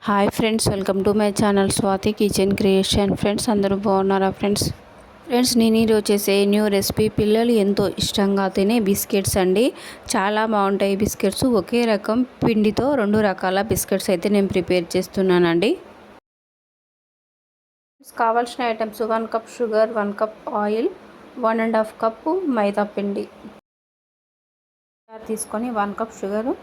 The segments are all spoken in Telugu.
Hi friends, welcome to my channel Swathi kitchen creation. Friends అందరూ బాగున్నారా? ఫ్రెండ్స్ నేను ఈరోజు చేసే న్యూ రెసిపీ పిల్లలు ఎంతో ఇష్టంగా తినే బిస్కెట్స్ అండి. చాలా బాగుంటాయి బిస్కెట్స్. ఒకే రకం పిండితో 2 రకాల బిస్కెట్స్ అయితే నేను ప్రిపేర్ చేస్తున్నానండి. కావాల్సిన items 1 cup sugar, 1 cup oil, 1.5 cup maida పిండి తీసుకొని 1 కప్ షుగర్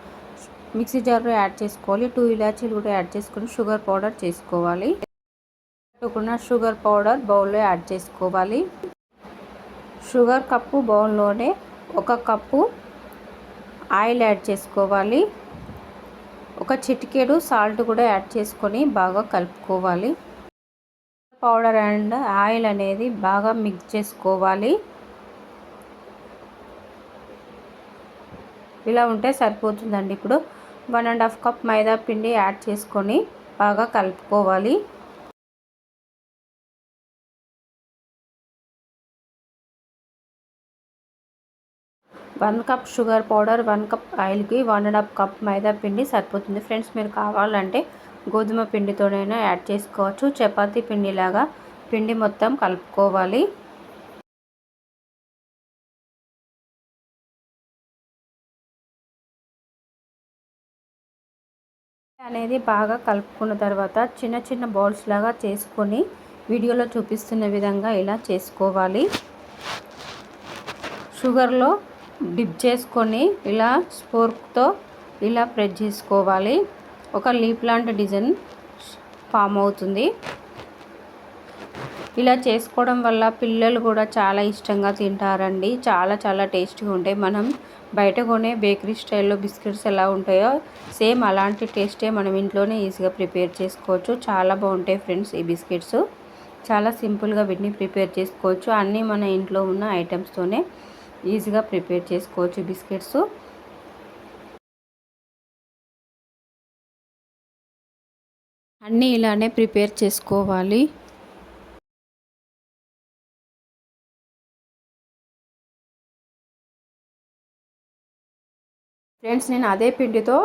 మిక్సీ జార్లో యాడ్ చేసుకోవాలి. 2 ఇలాచీలు కూడా యాడ్ చేసుకొని షుగర్ పౌడర్ చేసుకోవాలి. పెట్టుకున్న షుగర్ పౌడర్ బౌల్లో యాడ్ చేసుకోవాలి. షుగర్ కప్పు బౌల్లోనే 1 కప్పు ఆయిల్ యాడ్ చేసుకోవాలి. ఒక చిటికెడు సాల్ట్ కూడా యాడ్ చేసుకొని బాగా కలుపుకోవాలి. పౌడర్ అండ్ ఆయిల్ అనేది బాగా మిక్స్ చేసుకోవాలి. ఇలా ఉంటే సరిపోతుందండి. ఇప్పుడు 1.5 కప్ మైదా పిండి యాడ్ చేసుకొని బాగా కలుపుకోవాలి. One cup sugar powder, 1 cup ఆయిల్కి 1.5 కప్ మైదా పిండి సరిపోతుంది. ఫ్రెండ్స్ మీరు కావాలంటే గోధుమ పిండితోనైనా యాడ్ చేసుకోవచ్చు. చపాతీ పిండిలాగా పిండి మొత్తం కలుపుకోవాలి. అనేది బాగా కలుపుకున్న తర్వాత చిన్న చిన్న బౌల్స్ లాగా చేసుకొని వీడియోలో చూపిస్తున్న విధంగా ఇలా చేసుకోవాలి. షుగర్లో డిప్ చేసుకొని ఇలా స్పోర్క్తో ఇలా ప్రెస్ చేసుకోవాలి. ఒక లీప్ లాంటి డిజైన్ ఫామ్ అవుతుంది. ఇలా చేసుకోవడం వల్ల పిల్లలు కూడా చాలా ఇష్టంగా తింటారండి. చాలా టేస్టీగా ఉంటాయి. మనం బయట కొనే బేకరీ స్టైల్లో బిస్కెట్స్ ఎలా ఉంటాయో సేమ్ అలాంటి టేస్టే మనం ఇంట్లోనే ఈజీగా ప్రిపేర్ చేసుకోవచ్చు. చాలా బాగుంటాయి ఫ్రెండ్స్ ఈ బిస్కెట్స్. చాలా సింపుల్గా వీటిని ప్రిపేర్ చేసుకోవచ్చు. అన్నీ మన ఇంట్లో ఉన్న ఐటమ్స్తోనే ఈజీగా ప్రిపేర్ చేసుకోవచ్చు బిస్కెట్స్. అన్నీ ఇలానే ప్రిపేర్ చేసుకోవాలి. ఫ్రెండ్స్ నేను అదే పిండితో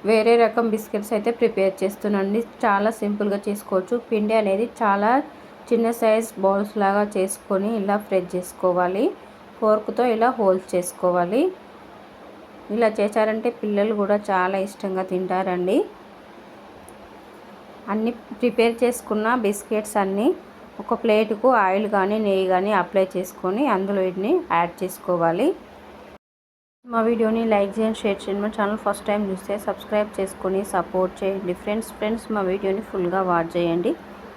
వేరే రకం బిస్కెట్స్ అయితే ప్రిపేర్ చేస్తున్నానండి. చాలా సింపుల్గా చేసుకోవచ్చు. పిండి అనేది చాలా చిన్న సైజ్ బౌల్స్ లాగా చేసుకొని ఇలా ప్రెస్ చేసుకోవాలి. ఫోర్క్తో ఇలా హోల్స్ చేసుకోవాలి. ఇలా చేశారంటే పిల్లలు కూడా చాలా ఇష్టంగా తింటారండి. అన్నీ ప్రిపేర్ చేసుకున్న బిస్కెట్స్ అన్నీ ఒక ప్లేటుకు ఆయిల్ కానీ నెయ్యి కానీ అప్లై చేసుకొని అందులో వీటిని యాడ్ చేసుకోవాలి. మా వీడియోని లైక్ చేయండి, షేర్ చేయండి. మా ఛానల్ ఫస్ట్ టైం చూస్తే సబ్స్క్రైబ్ చేసుకొని సపోర్ట్ చేయండి. ఫ్రెండ్స్ మా వీడియోని ఫుల్గా వాచ్ చేయండి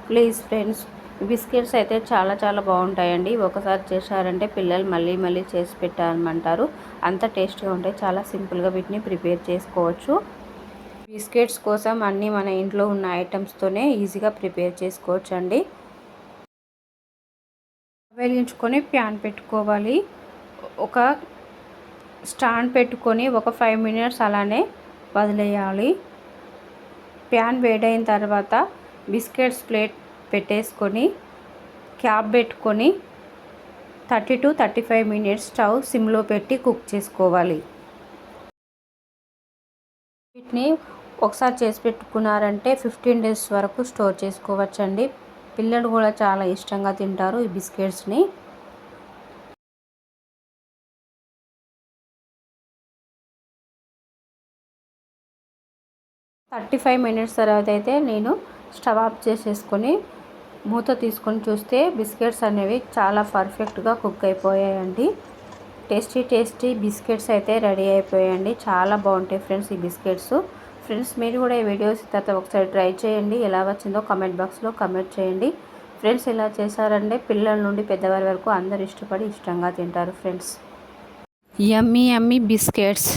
ప్లీజ్. ఫ్రెండ్స్ బిస్కెట్స్ అయితే చాలా బాగుంటాయండి. ఒకసారి చేశారంటే పిల్లలు మళ్ళీ చేసి పెట్టామంటారు. అంత టేస్ట్గా ఉంటాయి. చాలా సింపుల్గా వీటిని ప్రిపేర్ చేసుకోవచ్చు. బిస్కెట్స్ కోసం అన్నీ మన ఇంట్లో ఉన్న ఐటమ్స్తోనే ఈజీగా ప్రిపేర్ చేసుకోవచ్చు అండి. వెలిగించుకొని ప్యాన్ పెట్టుకోవాలి. ఒక స్టాండ్ పెట్టుకొని ఒక 5 మినిట్స్ అలానే వదిలేయాలి. ప్యాన్ వేడైన తర్వాత బిస్కెట్స్ ప్లేట్ పెట్టేసుకొని క్యాప్ పెట్టుకొని 30 to 35 మినిట్స్ స్టవ్ సిమ్లో పెట్టి కుక్ చేసుకోవాలి. వీటిని ఒకసారి చేసి పెట్టుకున్నారంటే 15 డేస్ వరకు స్టోర్ చేసుకోవచ్చండి. పిల్లలు కూడా చాలా ఇష్టంగా తింటారు ఈ బిస్కెట్స్ని. 35 మినిట్స్ తర్వాత అయితే నేను స్టవ్ ఆఫ్ చేసేసుకొని మూత తీసుకొని చూస్తే బిస్కెట్స్ అనేవి చాలా పర్ఫెక్ట్గా కుక్ అయిపోయాయండి. టేస్టీ బిస్కెట్స్ అయితే రెడీ అయిపోయాయండి. చాలా బాగుంటాయి ఫ్రెండ్స్ ఈ బిస్కెట్స్. ఫ్రెండ్స్ మీరు కూడా ఈ వీడియోస్ తర్వాత ఒకసారి ట్రై చేయండి. ఎలా వచ్చిందో కామెంట్ బాక్స్లో కామెంట్ చేయండి. ఫ్రెండ్స్ ఇలా చేశారంటే పిల్లల నుండి పెద్దవారి వరకు అందరు ఇష్టంగా తింటారు ఫ్రెండ్స్. యమ్మీ బిస్కెట్స్.